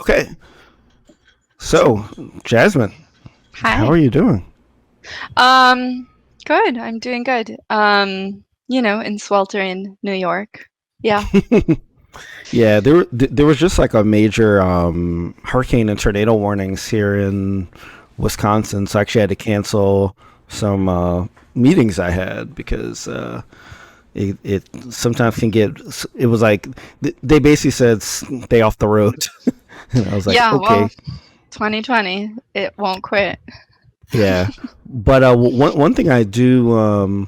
Okay. So, Jasmine, how are Hi. you doing? Um, Good. I'm doing good. In sweltering New York. Yeah. Yeah, there was just like a major hurricane and tornado warnings here in Wisconsin, so I actually had to cancel some meetings I had because it sometimes can get. It was like they basically said stay off the road, and I was like, Yeah, well, okay, 2020, it won't quit. yeah. But one thing I do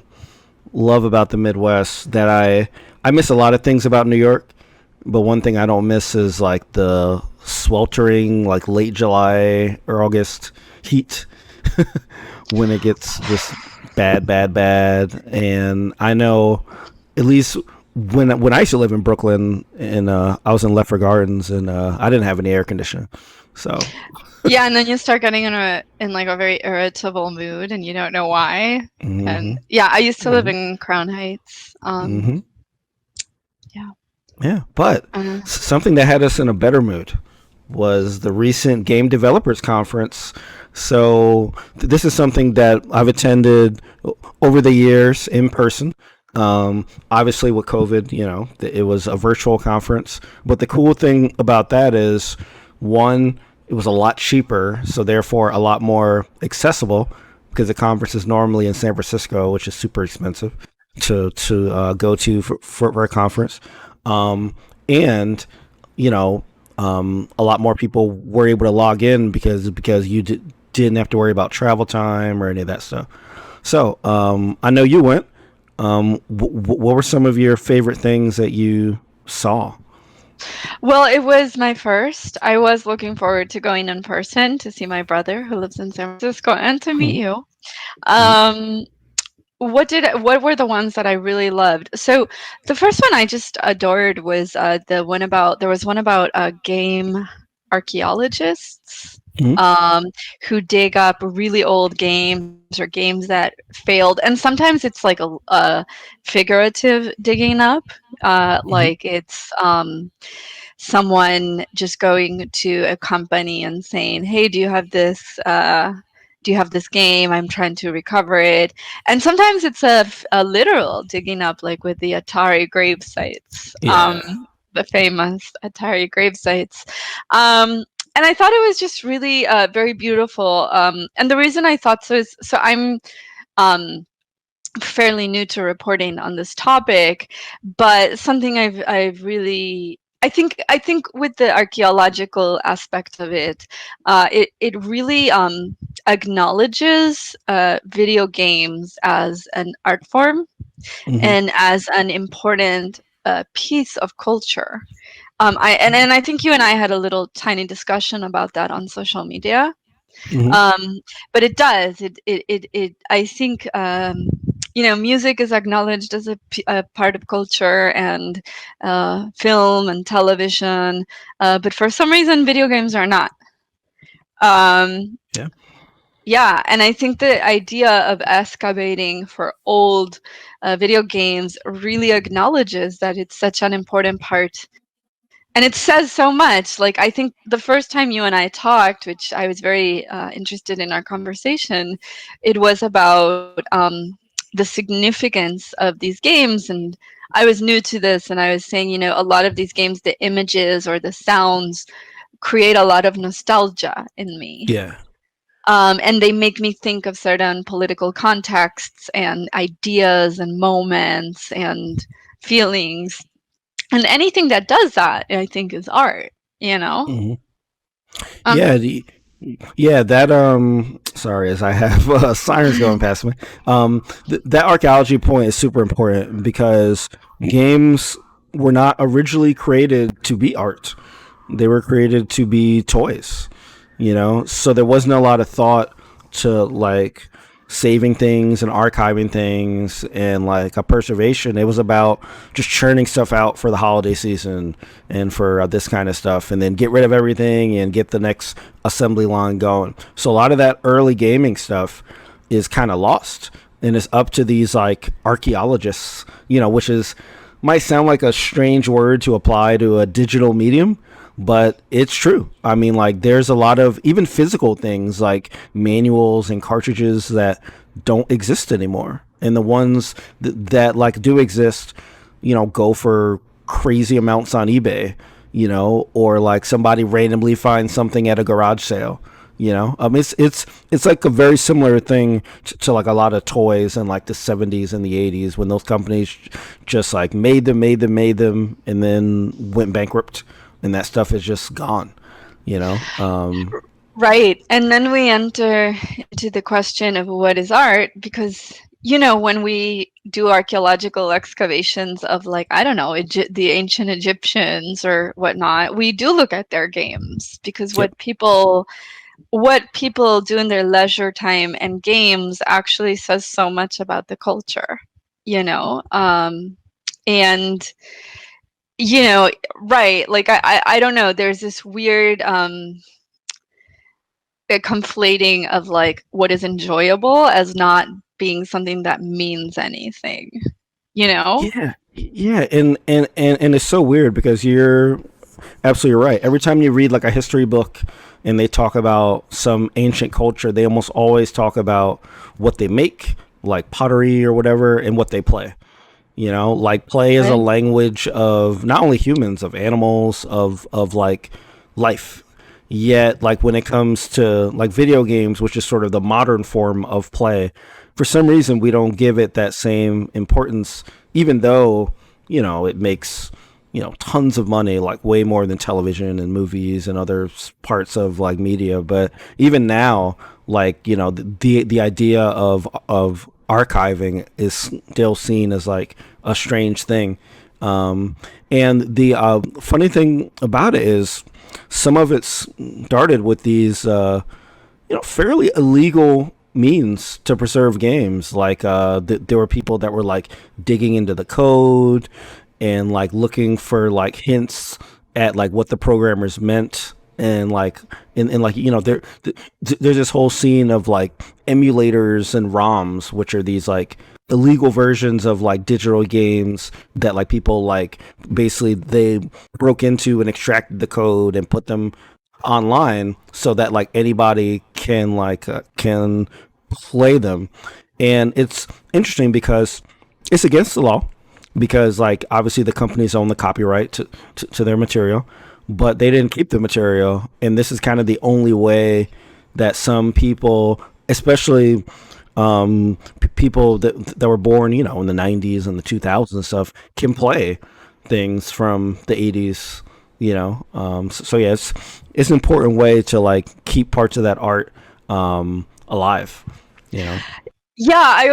love about the Midwest that I miss a lot of things about New York, but one thing I don't miss is like the sweltering like late July or August heat when it gets just bad, bad, bad. And I know at least when I used to live in Brooklyn and I was in Leffer Gardens and I didn't have any air conditioning, so Yeah, and then you start getting in like a very irritable mood and you don't know why. hmm And yeah, I used to live hmm in Crown Heights. hmm Yeah. yeah. But Uh, something that had us in a better mood was the recent Game Developers Conference. So this is something that I've attended over the years in person. Obviously, with COVID, it was a virtual conference. But the cool thing about that is, one, it was a lot cheaper, so therefore a lot more accessible because the conference is normally in San Francisco, which is super expensive to go to for a conference. And you know, a lot more people were able to log in because you didn't have to worry about travel time or any of that stuff. So I know you went. What were some of your favorite things that you saw? well, it was my first. I was looking forward to going in person to see my brother who lives in San Francisco and to meet Mhm, you. mhm, Um, what were the ones that I really loved? So the first one I just adored was there was one about game archaeologists mhm, um, who dig up really old games or games that failed, and sometimes it's like a figurative digging up, mhm. like it's someone just going to a company and saying, "Hey, do you have this game? I'm trying to recover it." And sometimes it's a literal digging up, like with the Atari grave sites, Yeah. the famous Atari grave sites. And I thought it was just really very beautiful. And the reason I thought so is I'm um, fairly new to reporting on this topic, but something I've really I think with the archaeological aspect of it, it really acknowledges video games as an art form hmm and as an important piece of culture. And I think you and I had a little tiny discussion about that on social media. hmm um, but it does it I think music is acknowledged as a part of culture and film and television, but for some reason video games are not. um, Yeah. yeah, and I think the idea of excavating for old video games really acknowledges that it's such an important part, and it says so much. Like, I think the first time you and I talked, which I was very interested in our conversation, it was about the significance of these games. And I was new to this, and I was saying, a lot of these games, the images or the sounds create a lot of nostalgia in me. Yeah. And they make me think of certain political contexts and ideas and moments and feelings, and anything that does that, I think, is art, you know? hmm Um, Yeah. Yeah. That. Sorry, as I have sirens going past me. That archaeology point is super important because games were not originally created to be art. They were created to be toys, so there wasn't a lot of thought to like saving things and archiving things and like a preservation. It was about just churning stuff out for the holiday season and for this kind of stuff, and then get rid of everything and get the next assembly line going. So a lot of that early gaming stuff is kind of lost, and it's up to these like archaeologists, which is might sound like a strange word to apply to a digital medium, but it's true. I mean, like, there's a lot of even physical things like manuals and cartridges that don't exist anymore, and the ones that like do exist, go for crazy amounts on eBay, or like somebody randomly finds something at a garage sale. It's like a very similar thing to like a lot of toys in like the 70s and the 80s when those companies just like made them, and then went bankrupt, and that stuff is just gone. You know, Right. And then we enter into the question of what is art, because, when we do archaeological excavations of, like, I don't know, the ancient Egyptians or whatnot, we do look at their games, because yep, what people do in their leisure time and games actually says so much about the culture, you know? And, you know, right, like, I don't know, there's this weird a conflating of, like, what is enjoyable as not being something that means anything, you know? yeah, and it's so weird because you're absolutely right. Every time you read like a history book and they talk about some ancient culture, they almost always talk about what they make, like pottery or whatever, and what they play. Like play is a Right. language of not only humans, of animals, of like life. Yet, like when it comes to like video games, which is sort of the modern form of play, for some reason we don't give it that same importance, even though it makes tons of money, like way more than television and movies and other parts of like media. But even now, like the idea of archiving is still seen as like a strange thing. And the funny thing about it is some of it started with these fairly illegal means to preserve games. Like there were people that were like digging into the code and like looking for like hints at like what the programmers meant, and like and like there's this whole scene of like emulators and ROMs, which are these like illegal versions of like digital games that like people like basically they broke into and extracted the code and put them online so that like anybody can play them. And it's interesting because it's against the law, because like obviously the companies own the copyright to their material, but they didn't keep the material, and this is kind of the only way that some people, especially people that were born in the 90s and the 2000s and stuff, can play things from the 80s. So yeah, it's an important way to like keep parts of that art alive. you know Yeah, I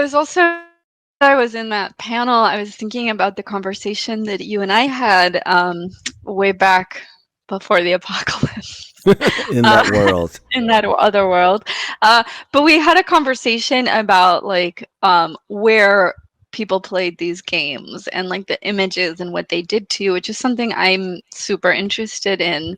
was in that panel, I was thinking about the conversation that you and I had way back before the apocalypse. in uh, that world. in that other world. But we had a conversation about, like, where people played these games and like the images and what they did to you, which is something I'm super interested in.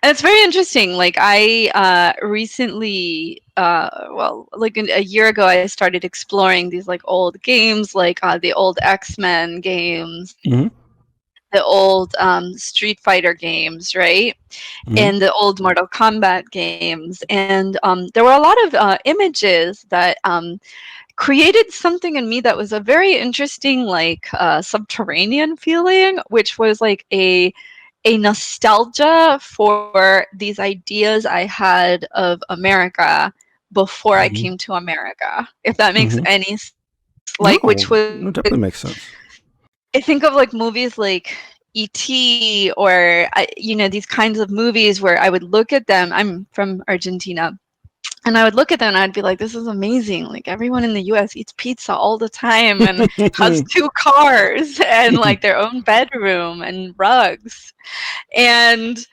And it's very interesting. Like, I recently, well, like a year ago, I started exploring these like old games, like the old X-Men games, Hmm. the old Street Fighter games, right? Hmm. In the old Mortal Kombat games. And there were a lot of images that created something in me that was a very interesting, like subterranean feeling, which was like a nostalgia for these ideas I had of America before I Hmm. came to America, if that makes Hmm. any sense. Like, which No, was, no, definitely makes sense. I think of like movies like E.T. or these kinds of movies where I would look at them. I'm from Argentina, and I would look at them and I'd be like, this is amazing. Like, everyone in the US eats pizza all the time and has two cars and like their own bedroom and rugs. And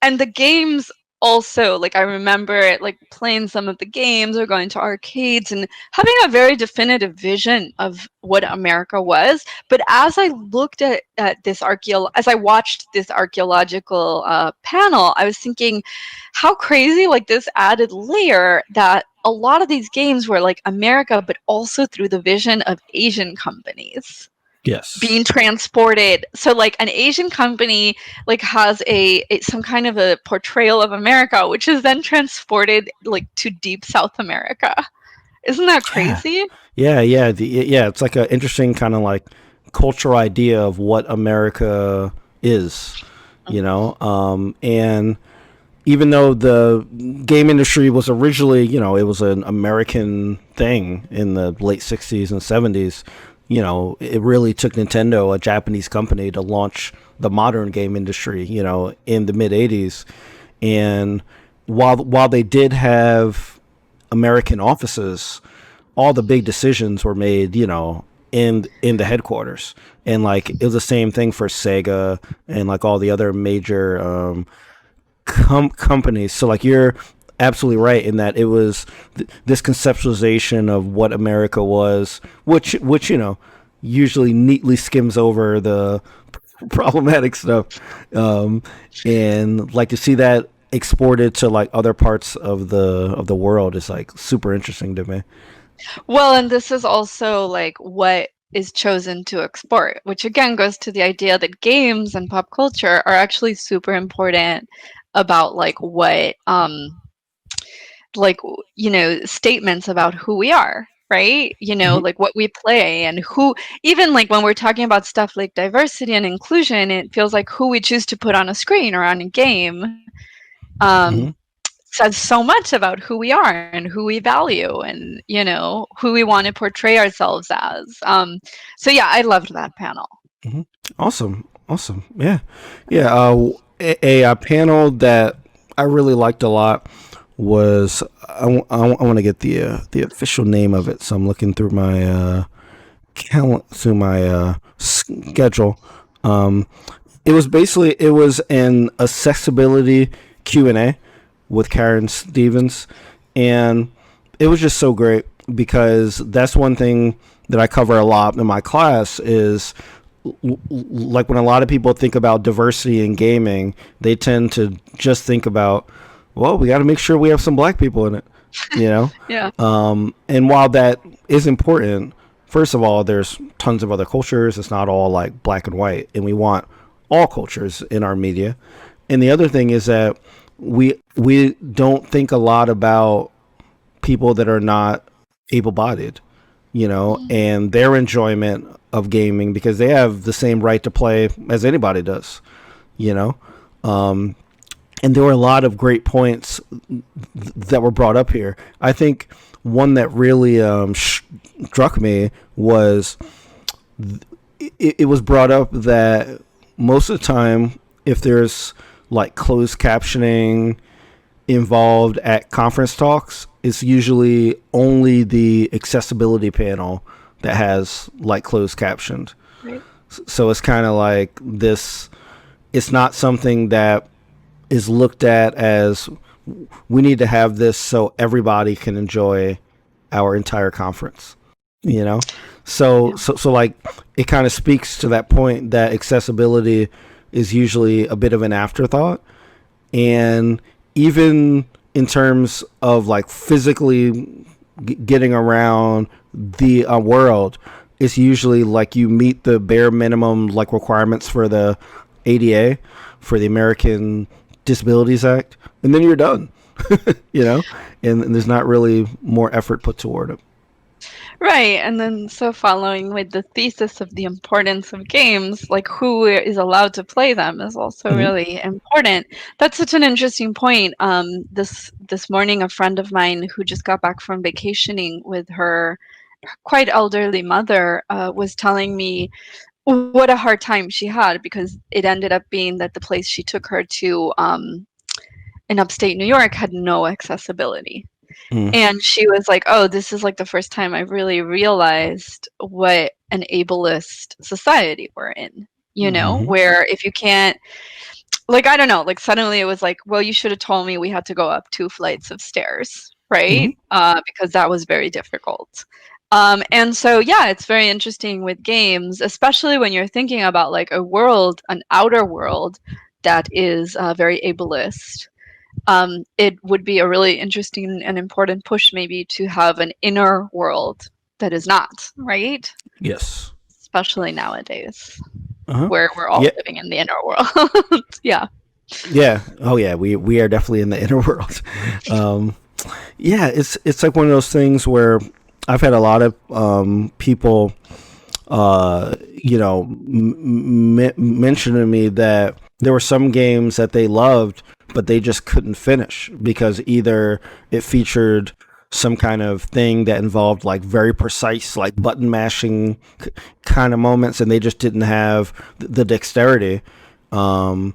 the games also, like, I remember like playing some of the games or going to arcades and having a very definitive vision of what America was. But as I looked at this as I watched this archaeological panel, I was thinking how crazy, like, this added layer that a lot of these games were like America, but also through the vision of Asian companies. Yes. being transported. So like an Asian company like has some kind of a portrayal of America, which is then transported like to deep South America. Isn't that Yeah. crazy? Yeah. It's like an interesting kind of like cultural idea of what America is, and even though the game industry was originally, it was an American thing in the late 60s and 70s, it really took Nintendo, a Japanese company, to launch the modern game industry, in the mid 80s. And while they did have American offices, all the big decisions were made, in the headquarters. And like it was the same thing for Sega and like all the other major companies. So like you're absolutely right in that it was this conceptualization of what America was, which usually neatly skims over the problematic stuff, and like to see that exported to like other parts of the world is like super interesting to me. Well, and this is also like what is chosen to export, which again goes to the idea that games and pop culture are actually super important about statements about who we are, right? Hmm. Like what we play and who, even like when we're talking about stuff like diversity and inclusion, it feels like who we choose to put on a screen or on a game um, Hmm. says so much about who we are and who we value and who we want to portray ourselves as. So yeah, I loved that panel. Hmm. Awesome. Yeah. A panel that I really liked a lot was I want to get the official name of it, so I'm looking through my through my schedule. Um, it was an accessibility Q&A with Karen Stevens, and it was just so great because that's one thing that I cover a lot in my class is like when a lot of people think about diversity in gaming, they tend to just think about, well, we got to make sure we have some black people in it, you know. Yeah. And while that is important, first of all, there's tons of other cultures. It's not all like black and white, and we want all cultures in our media. And the other thing is that we don't think a lot about people that are not able-bodied, and their enjoyment of gaming because they have the same right to play as anybody does, you know. Um, and there were a lot of great points that were brought up here. I think one that really struck me was it was brought up that most of the time, if there's like closed captioning involved at conference talks, it's usually only the accessibility panel that has like closed captioned. Right. So it's kind of like this. It's not something that is looked at as we need to have this so everybody can enjoy our entire conference. You know, Yeah. so like it kind of speaks to that point that accessibility is usually a bit of an afterthought, and even in terms of like physically getting around the world, it's usually like you meet the bare minimum like requirements for the ADA, for the American Disabilities Act, and then you're done. you know, and there's not really more effort put toward it. Right. And then, so following with the thesis of the importance of games, like who is allowed to play them is also Hmm. really important. That's such an interesting point. This morning, a friend of mine who just got back from vacationing with her quite elderly mother was telling me what a hard time she had because it ended up being that the place she took her to in upstate New York had no accessibility. And she was like, "Oh, this is like the first time I really realized what an ableist society we're in." Mm-hmm. Where if you can't, like, I don't know, like suddenly it was like, well, you should have told me we had to go up 2 flights of stairs, Hmm. right? Because that was very difficult. And so, yeah, it's very interesting with games, especially when you're thinking about like a world, an outer world that is very ableist. It would be a really interesting and important push maybe to have an inner world that is not, right? Yes. especially nowadays, Uh-huh. where we're all Yeah. living in the inner world. Yeah. Yeah. Oh yeah, we are definitely in the inner world. Um yeah, it's like one of those things where I've had a lot of people mention to me that there were some games that they loved, but they just couldn't finish because either it featured some kind of thing that involved like very precise, like button mashing kind of moments, and they just didn't have the dexterity. Um,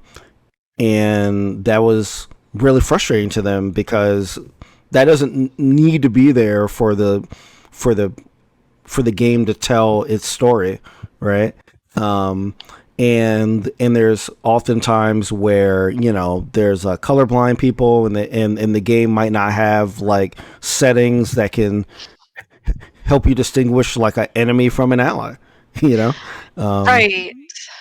and that was really frustrating to them because that doesn't need to be there for the for the game to tell its story, right? Um, and there's oftentimes where there's colorblind people, and the game might not have like settings that can help you distinguish like an enemy from an ally. you know, um, Right.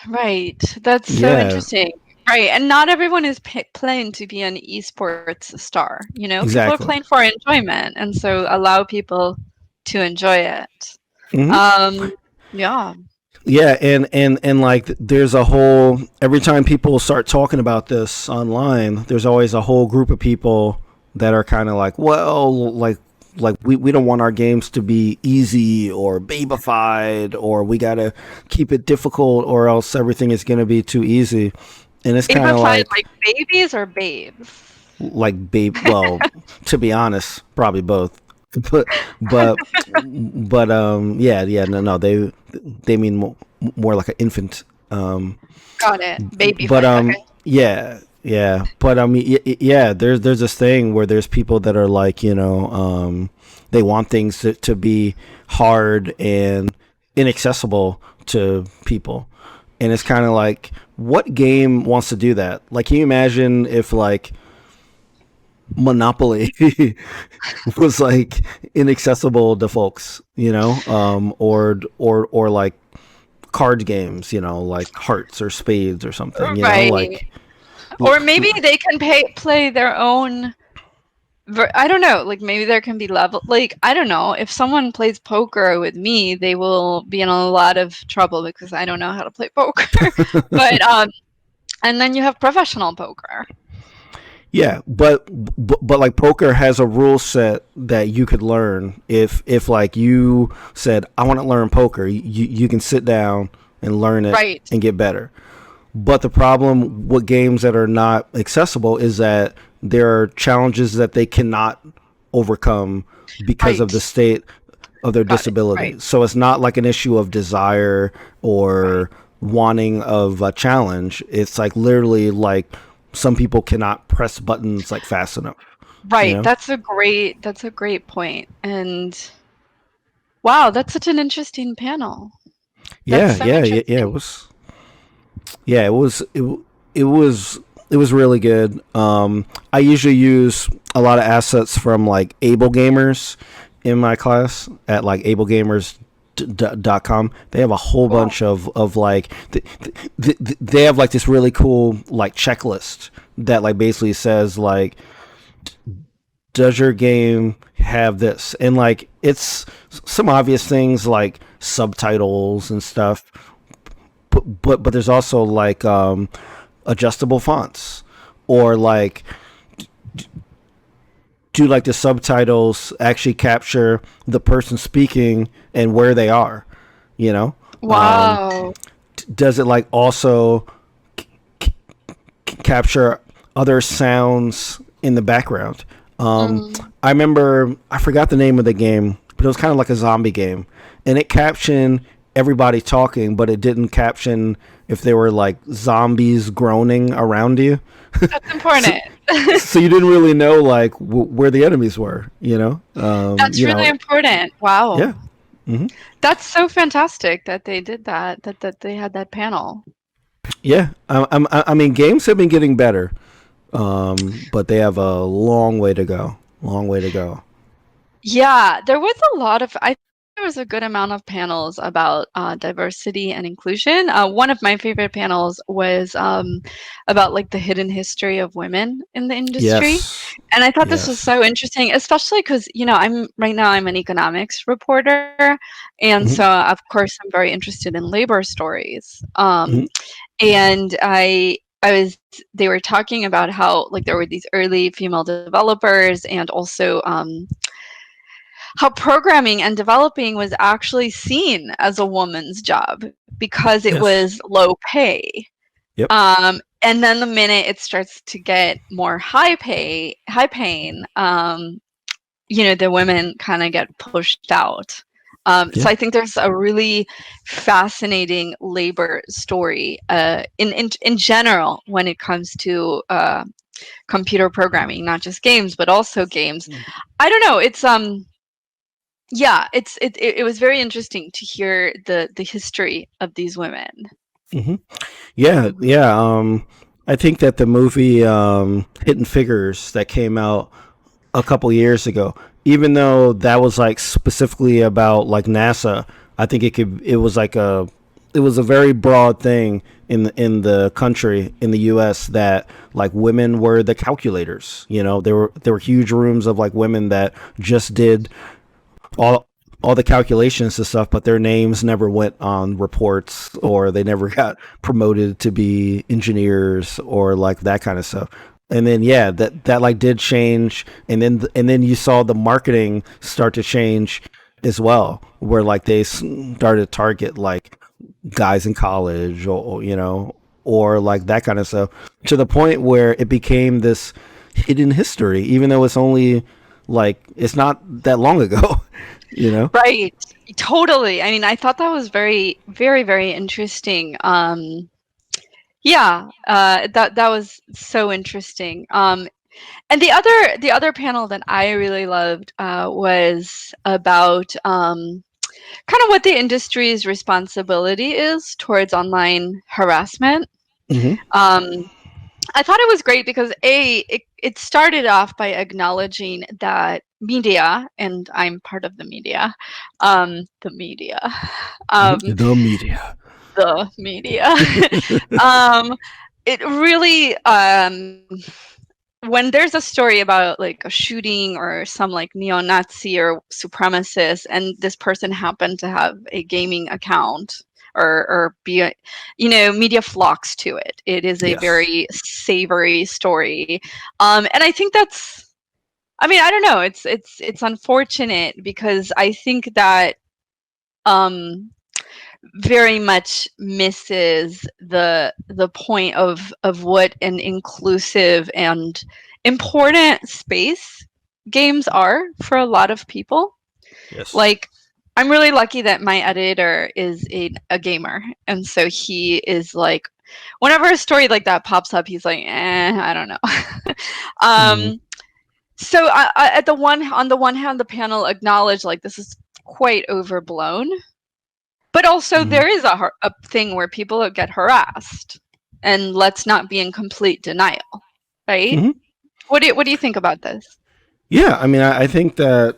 Right. That's so yeah, interesting. Right. And not everyone is playing to be an esports star. People are exactly. playing for enjoyment, and so allow people to enjoy it. Hmm. Um, yeah. Yeah, and like there's a whole every time people start talking about this online, there's always a whole group of people that are kind of like, well, like we don't want our games to be easy or babified, or we got to keep it difficult or else everything is going to be too easy. And it's kind of Babified like babies or babes? like babe, well, to be honest, probably both. but but yeah, no, they mean more like an infant. Got it. But Babified. Okay. yeah, but I mean, yeah, there's this thing where there's people that are like, they want things to be hard and inaccessible to people, and it's kind of like, what game wants to do that? Like, can you imagine if like Monopoly was like inaccessible to folks, or like card games, like hearts or spades or something, Right. like Or maybe they can play their own. I don't know. Like maybe there can be level. Like I don't know. If someone plays poker with me, they will be in a lot of trouble because I don't know how to play poker. But and then you have professional poker. yeah, but like poker has a rule set that you could learn if like you said, I want to learn poker, you can sit down and learn it Right. and get better. But the problem with games that are not accessible is that there are challenges that they cannot overcome because of Right. the state of their Got it. disability. Right. So it's not like an issue of desire Right. or wanting of a challenge. It's like literally like some people cannot press buttons like fast enough. You Right. know? That's a great point. And wow, that's such an interesting panel. That's Yeah, so yeah, yeah, yeah. It interesting. was. Yeah, it was it was really good. I usually use a lot of assets from like Able Gamers in my class at like ablegamers.com. They have a whole Cool. bunch of like they have like this really cool like checklist that like basically says like, does your game have this? And like it's some obvious things like subtitles and stuff, but there's also like adjustable fonts, or like, do like the subtitles actually capture the person speaking and where they are, you know um, Wow. does it like also capture other sounds in the background? Mm. I remember, I forgot the name of the game, but it was kind of like a zombie game, and it captioned everybody talking, but it didn't caption if there were like zombies groaning around you. That's so, important. so you didn't really know like where the enemies were. That's really important. Wow. Yeah. Hmm. That's so fantastic that they did that, that they had that panel. Yeah. I mean, games have been getting better, but they have a long way to go. Long way to go. Yeah, there was a lot of, I think there was a good amount of panels about diversity and inclusion. One of my favorite panels was about like the hidden history of women in the industry, Yes. and I thought this was Yes. so interesting, especially because I'm an economics reporter, and so Hmm. of course I'm very interested in labor stories. Hmm. And I was they were talking about how like there were these early female developers, and also how programming and developing was actually seen as a woman's job because it Yes. was low pay. Yep. And then the minute it starts to get more high paying, the women kind of get pushed out. So Yeah. I think there's a really fascinating labor story in general when it comes to computer programming, not just games, but also games. I don't know. It's yeah, it was very interesting to hear the history of these women. Hmm. Yeah. Yeah. I think that the movie Hidden Figures that came out a couple years ago, even though that was like specifically about like NASA, I think it was like it was a very broad thing in the country in the US that like women were the calculators. There were huge rooms of like women that just did all all the calculations and stuff, but their names never went on reports, or they never got promoted to be engineers or like that kind of stuff. And then yeah, that like did change, and then you saw the marketing start to change as well, where like they started to target like guys in college, or like that kind of stuff, to the point where it became this hidden history, even though it's only like it's not that long ago. you know Right. Totally. I mean, I thought that was very, very, very interesting. Yeah, that was so interesting. And the other panel that I really loved was about kind of what the industry's responsibility is towards online harassment. Hmm. Um, I thought it was great because it started off by acknowledging that media, and I'm part of the media, um, The media. the media, um, it really when there's a story about like a shooting or some like neo-Nazi or supremacist, and this person happened to have a gaming account or be a, media flocks to it. It is a Yes. very savory story, and I think that's. I mean, I don't know. It's unfortunate because I think that um, very much misses the point of what an inclusive and important space games are for a lot of people. Yes. Like, I'm really lucky that my editor is a gamer, and so he is like, whenever a story like that pops up, he's like, I don't know. Hmm. um, so on the one hand, the panel acknowledged like this is quite overblown, but also Hmm. there is a thing where people get harassed, and let's not be in complete denial, right? Hmm. What do you think about this? Yeah, I mean, I think that,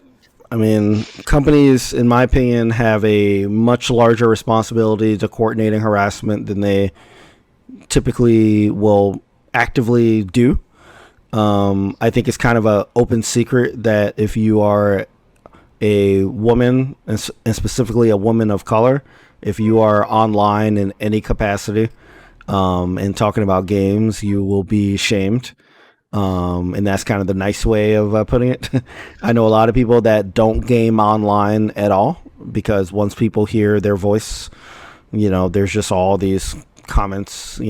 I mean, companies, in my opinion, have a much larger responsibility to coordinating harassment than they typically will actively do. I think it's kind of a open secret that if you are a woman, and specifically a woman of color, if you are online in any capacity, and talking about games, you will be shamed. And that's kind of the nice way of putting it. I know a lot of people that don't game online at all, because once people hear their voice, there's just all these comments,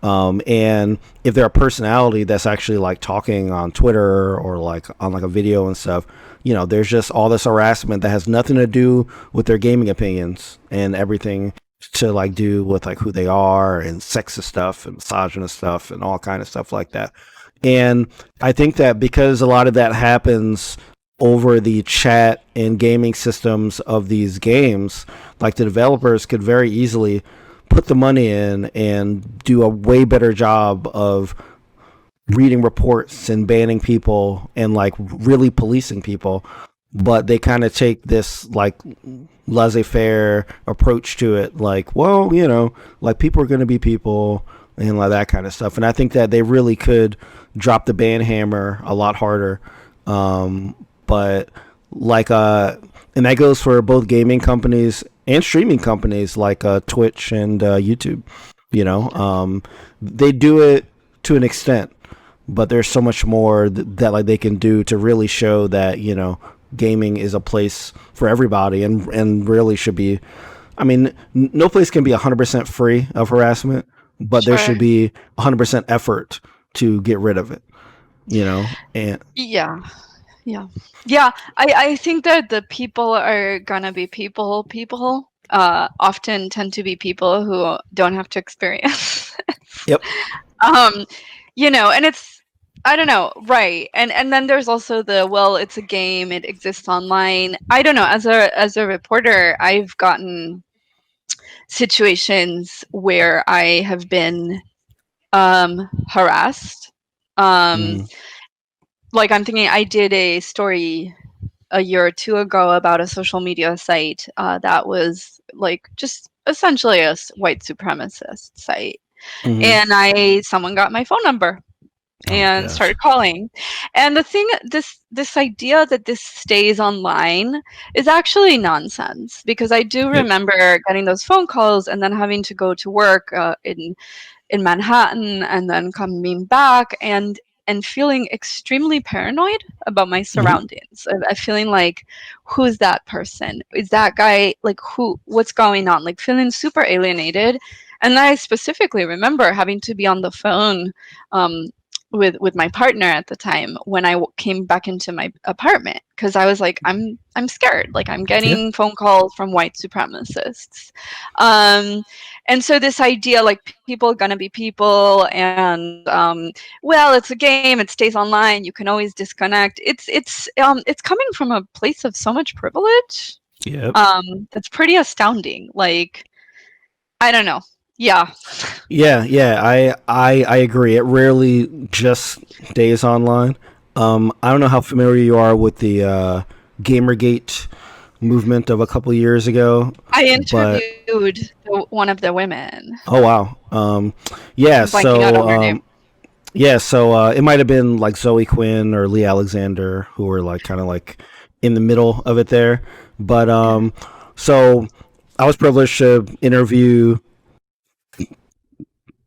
and if they're a personality that's actually like talking on Twitter or like on like a video and stuff, there's just all this harassment that has nothing to do with their gaming opinions and everything to like do with like who they are, and sexist stuff and misogynist stuff and all kind of stuff like that. And I think that because a lot of that happens over the chat and gaming systems of these games, like the developers could very easily put the money in and do a way better job of reading reports and banning people and like really policing people but they kind of take this like laissez-faire approach to it, like, well, like people are going to be people and like that kind of stuff. And I think that they really could drop the ban hammer a lot harder. But like, and that goes for both gaming companies and streaming companies like Twitch and YouTube. They do it to an extent, but there's so much more that like they can do to really show that gaming is a place for everybody, and really should be. I mean, no place can be 100% free of harassment, but there should Sure. be 100% effort to get rid of it. And Yeah. Yeah. Yeah. I think that the people are gonna be people often tend to be people who don't have to experience. yep. um, and it's, I don't know, right. And then there's also the, well, it's a game, it exists online. I don't know, as a reporter, I've gotten situations where I have been harassed. Um, Mm, like I'm thinking I did a story a year or two ago about a social media site that was like just essentially a white supremacist site. mm-hmm. And someone got my phone number Oh my and gosh. started calling. And the thing, this idea that this stays online is actually nonsense, because I do Yep. remember getting those phone calls and then having to go to work in Manhattan and then coming back and feeling extremely paranoid about my Mm-hmm. surroundings. I feeling like, who's that person? Is that guy, like, what's going on? Like feeling super alienated. And I specifically remember having to be on the phone um, with my partner at the time when I came back into my apartment, because I was like, I'm scared. Like I'm Yeah. getting phone calls from white supremacists. Um, and so this idea, like people are gonna be people, and well, it's a game, it stays online, you can always disconnect. It's coming from a place of so much privilege. Yep. That's pretty astounding. Like, I don't know. Yeah. Yeah, yeah, I agree. It rarely just stays online. I don't know how familiar you are with the Gamergate movement of a couple years ago, I but interviewed one of the women. oh wow, yeah. I'm blanking out So on her name. it might have been like Zoe Quinn or Lee Alexander who were like kind of like in the middle of it there. But Okay. so I was privileged to interview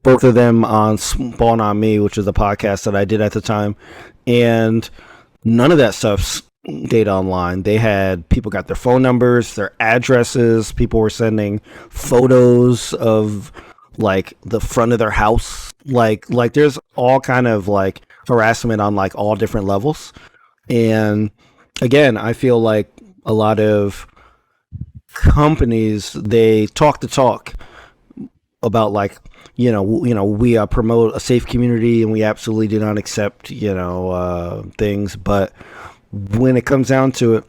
both of them on Spawn on Me, which is a podcast that I did at the time, and none of that stuff's data online. They had people got their phone numbers, their addresses. People were sending photos of like the front of their house. Like there's all kind of like harassment on like all different levels. And again, I feel like a lot of companies, they talk the talk about like we promote a safe community and we absolutely do not accept things, but when it comes down to it,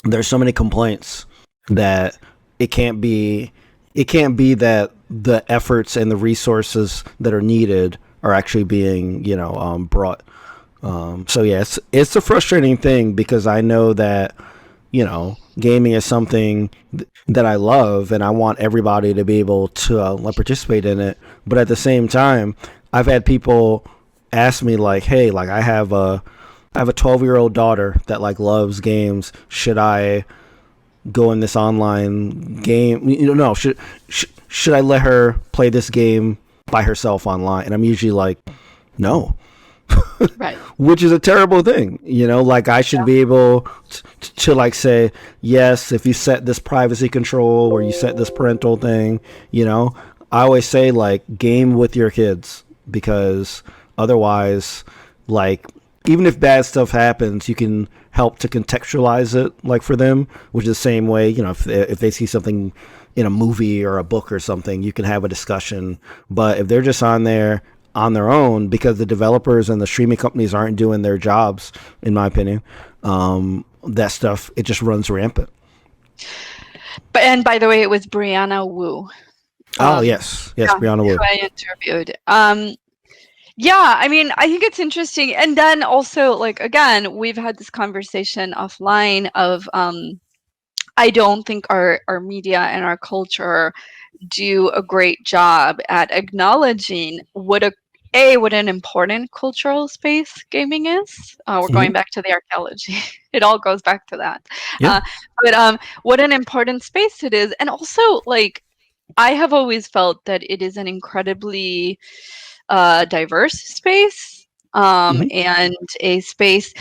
there's so many complaints that it can't be that the efforts and the resources that are needed are actually being brought. So yeah, it's a frustrating thing because I know that gaming is something that I love and I want everybody to be able to participate in it. But at the same time, I've had people ask me like, "Hey, like I have a 12-year-old daughter that like loves games. Should I go in this online game? No, should I let her play this game by herself online?" And I'm usually like, "No." Right. Which is a terrible thing, like I should be able to like say yes if you set this privacy control or you set this parental thing. I always say like game with your kids, because otherwise, like, even if bad stuff happens, you can help to contextualize it like for them, which is the same way, if they see something in a movie or a book or something, you can have a discussion. But if they're just on there on their own because the developers and the streaming companies aren't doing their jobs, in my opinion, that stuff, it just runs rampant. And by the way, it was Brianna Wu. Oh Um, yes, yes, yeah, Brianna who Wood. I interviewed. Yeah, I mean, I think it's interesting. And then also, like, again, we've had this conversation offline of I don't think our media and our culture do a great job at acknowledging what an important cultural space gaming is. We're Hmm. going back to the archaeology. It all goes back to that. Yeah. Uh, but what an important space it is, and also like I have always felt that it is an incredibly diverse space, Hmm. and a space.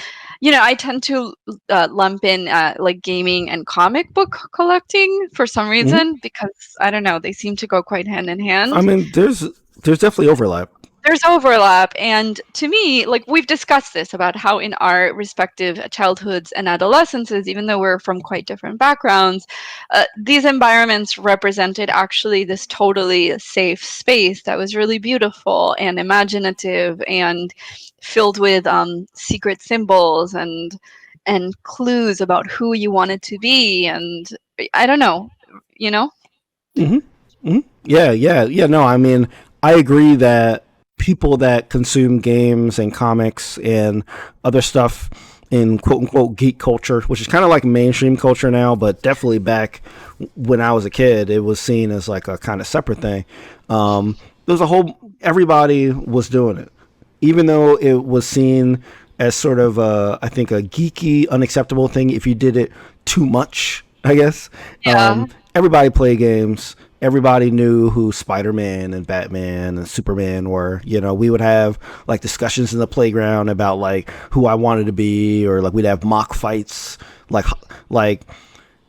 I tend to lump in like gaming and comic book collecting for some Hmm. reason because I don't know, they seem to go quite hand in I hand. mean, there's definitely overlap. There's overlap, and to me, like we've discussed this about how in our respective childhoods and adolescences, even though we're from quite different backgrounds, these environments represented actually this totally safe space that was really beautiful and imaginative and filled with secret symbols and clues about who you wanted to be, and I don't know, you know. Hmm. Hmm. Yeah, yeah, yeah. No, I mean, I agree that people that consume games and comics and other stuff in quote unquote geek culture, which is kind of like mainstream culture now, but definitely back when I was a kid, it was seen as like a kind of separate thing. There was a whole everybody was doing it, even though it was seen as sort of I think a geeky, unacceptable thing if you did it too much. I guess Yeah. everybody played games. Everybody knew who Spider-Man and Batman and Superman were. We would have like discussions in the playground about like who I wanted to be, or like we'd have mock fights. Like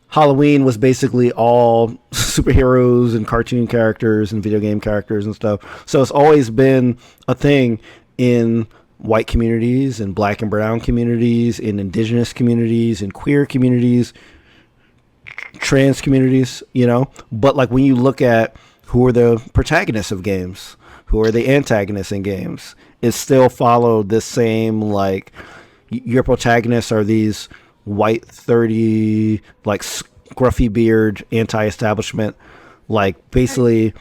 Halloween was basically all superheroes and cartoon characters and video game characters and stuff. So it's always been a thing in white communities and black and brown communities, in indigenous communities, in queer communities, trans communities. But like when you look at who are the protagonists of games, who are the antagonists in games, it still followed this same like your protagonists are these white 30 like scruffy beard anti-establishment, like basically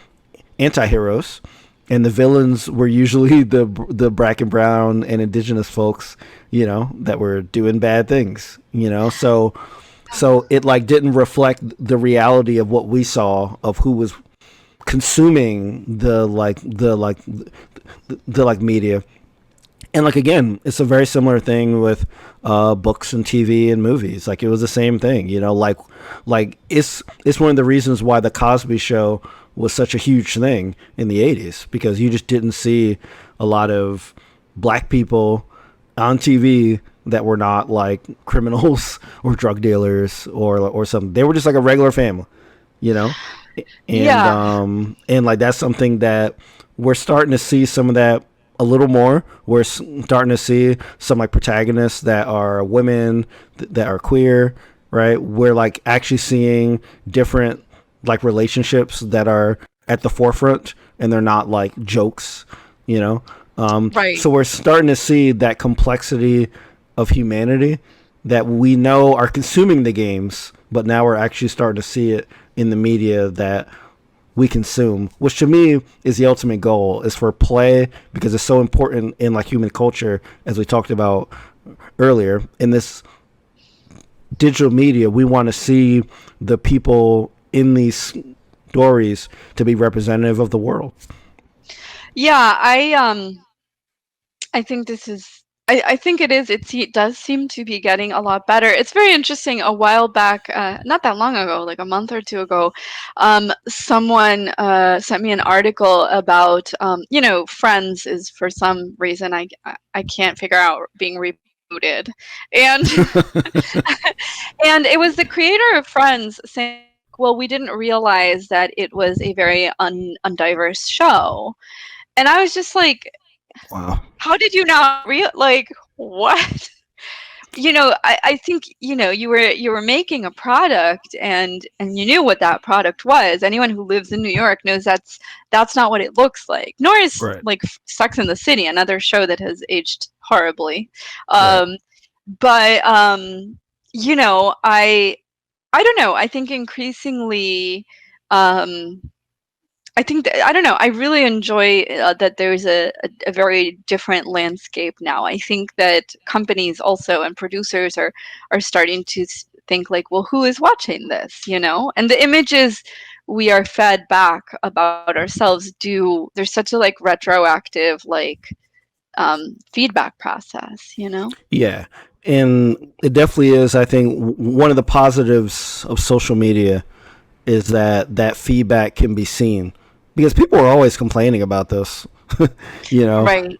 anti-heroes, and the villains were usually the black and brown and indigenous folks, that were doing bad things. So it like didn't reflect the reality of what we saw of who was consuming the media. And like again, it's a very similar thing with books and TV and movies. Like it was the same thing. Like it's one of the reasons why the Cosby Show was such a huge thing in the '80s, because you just didn't see a lot of black people on TV that were not like criminals or drug dealers or something. They were just like a regular family, you know. and Yeah. and like that's something that we're starting to see some of that a little more. We're starting to see some like protagonists that are women, that are queer, right? We're like actually seeing different like relationships that are at the forefront, and they're not like jokes, you know. Right. So we're starting to see that complexity of humanity that we know are consuming the games, but now we're actually starting to see it in the media that we consume, which to me is the ultimate goal, is for play, because it's so important in like human culture, as we talked about earlier. In this digital media, we want to see the people in these stories to be representative of the world. Yeah, I think this is I think it is. It does seem to be getting a lot better. It's very interesting. A while back, not that long ago, like a month or two ago, someone sent me an article about, Friends is for some reason I can't figure out being rebooted, and and it was the creator of Friends saying, well, we didn't realize that it was a very undiverse show, and I was just like, Wow. how did you not like what? I think, you were making a product, and you knew what that product was. Anyone who lives in New York knows that's not what it looks like. Nor is Right. like Sex in the City, another show that has aged horribly. Right. Um, but I don't know. I think increasingly, um, I think that, I don't know. I really enjoy that there's a very different landscape now. I think that companies also and producers are starting to think like, well, who is watching this? And the images we are fed back about ourselves do. There's such a like retroactive like feedback process. Yeah, and it definitely is. I think one of the positives of social media is that that feedback can be seen because people are always complaining about this. you know, Right.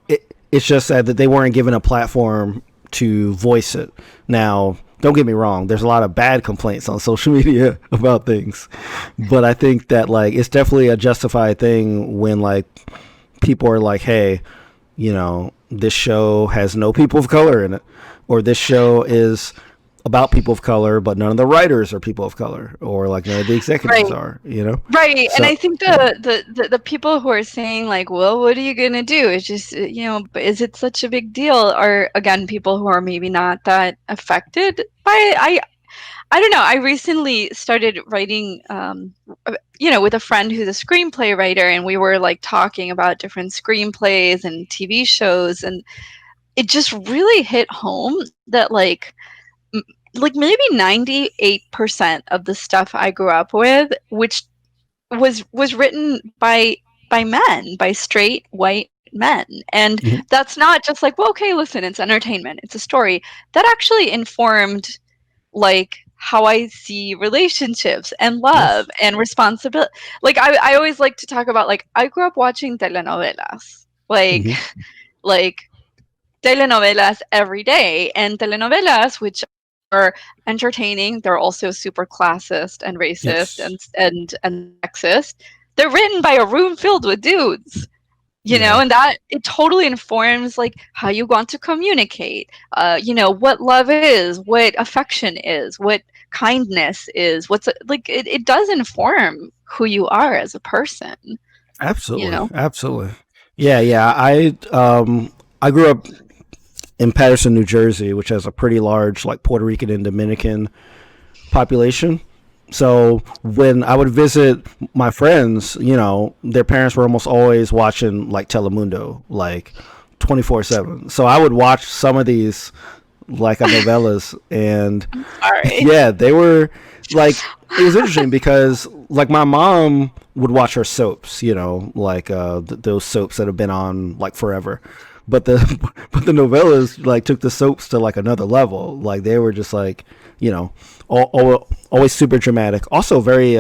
it's just that they weren't given a platform to voice it. Now, don't get me wrong. There's a lot of bad complaints on social media about things, but I think that like it's definitely a justified thing when like people are like, hey, this show has no people of color in it, or this show is about people of color, but none of the writers are people of color, or like none of the executives Right. are. Right. And So, I think yeah. the people who are saying like, well, what are you gonna do? It's just, but is it such a big deal? Are again people who are maybe not that affected by it. I don't know. I recently started writing, with a friend who's a screenplay writer, and we were like talking about different screenplays and TV shows, and it just really hit home that m- like maybe 98% of the stuff I grew up with, which was written by men, by straight white men. And Mhm. that's not just like, well, okay, listen, it's entertainment, it's a story. That actually informed like how I see relationships and love Yes. and responsibility. Like I always like to talk about like I grew up watching telenovelas. Like Hmm. like telenovelas every day, and telenovelas which are entertaining, they're also super classist and racist Yes. and sexist. They're written by a room filled with dudes, Yeah. and that it totally informs like how you want to communicate, what love is, what affection is, what kindness is, like it does inform who you are as a person you Absolutely. know Absolutely. Yeah. Yeah. I grew up in Patterson, New Jersey, which has a pretty large like Puerto Rican and Dominican population. So when I would visit my friends, their parents were almost always watching like Telemundo, like 24/7. So I would watch some of these like novellas, and Sorry. yeah, they were like it was interesting because like my mom would watch her soaps, like those soaps that have been on like forever. But the but the novellas like took the soaps to like another level. Like they were just like, you know, always super dramatic. Also very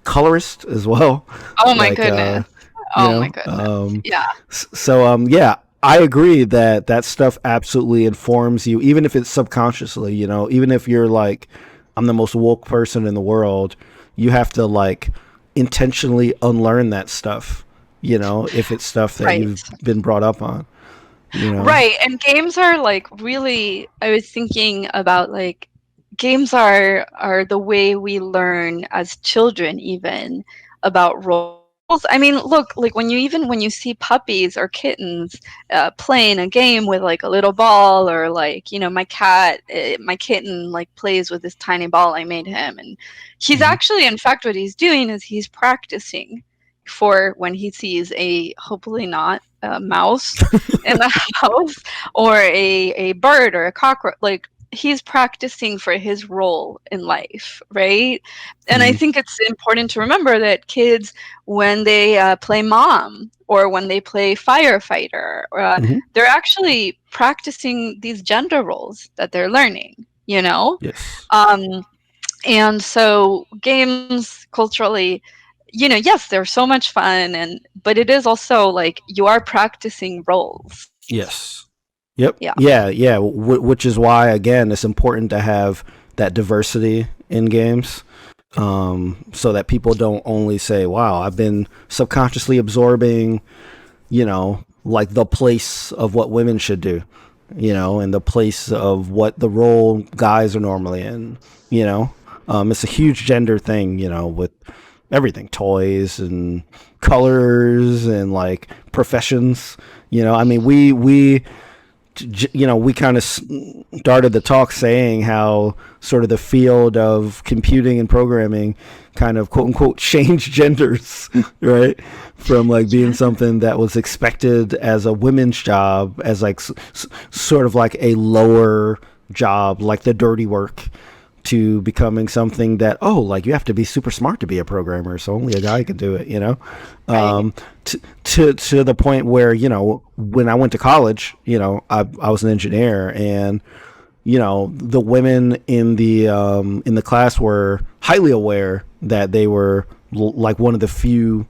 colorist as well. Oh my Like goodness. you Oh my know, goodness. Yeah. yeah, I agree that that stuff absolutely informs you, even if it's subconsciously. Even if you're like, I'm the most woke person in the world, you have to like intentionally unlearn that stuff. If it's stuff that Right. you've been brought up on. You know. Right. And games are like really, I was thinking about like games are the way we learn as children even about roles. I mean, look, like when you see puppies or kittens playing a game with like a little ball, or like, my kitten like plays with this tiny ball I made him, and he's Hmm. actually, in fact, what he's doing is he's practicing for when he sees a, hopefully not a mouse in the house, or a bird or a cockroach. Like he's practicing for his role in life, right? And I Hmm. think it's important to remember that kids, when they play mom or when they play firefighter, Hmm. they're actually practicing these gender roles that they're learning. Yes. Um, and so games culturally, yes, they're so much fun, but it is also like you are practicing roles. Yes. Yep. Yeah. Yeah. Yeah. Which is why, again, it's important to have that diversity in games, so that people don't only say, "Wow, I've been subconsciously absorbing," like the place of what women should do, and the place of what the role guys are normally in. It's a huge gender thing, with everything, toys and colors and like professions. I mean, we kind of started the talk saying how sort of the field of computing and programming kind of quote unquote change genders, right? From like being Yeah. something that was expected as a women's job, as like sort of like a lower job, like the dirty work, to becoming something that, oh, like you have to be super smart to be a programmer, so only a guy can do it, you know. Right. To the point where, you know, when I went to college, you know, I was an engineer, and you know, the women in the class were highly aware that they were like one of the few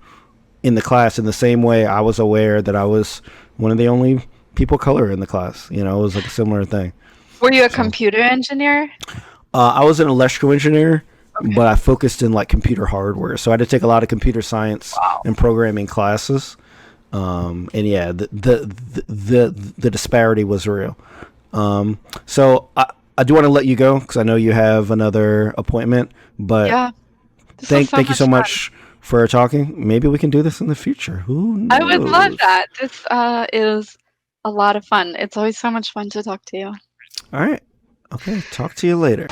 in the class, in the same way I was aware that I was one of the only people of color in the class. You know, it was like a similar thing. Were you a So computer engineer? I was an electrical engineer, Okay. but I focused in like computer hardware. So I had to take a lot of computer science Wow. and programming classes. And yeah, the disparity was real. So I do want to let you go because I know you have another appointment. But Yeah. This was so thank you so much fun. much for talking. Maybe we can do this in the future. Who I would love knows? that. This is a lot of fun. It's always so much fun to talk to you. All right. Okay. Talk to you later.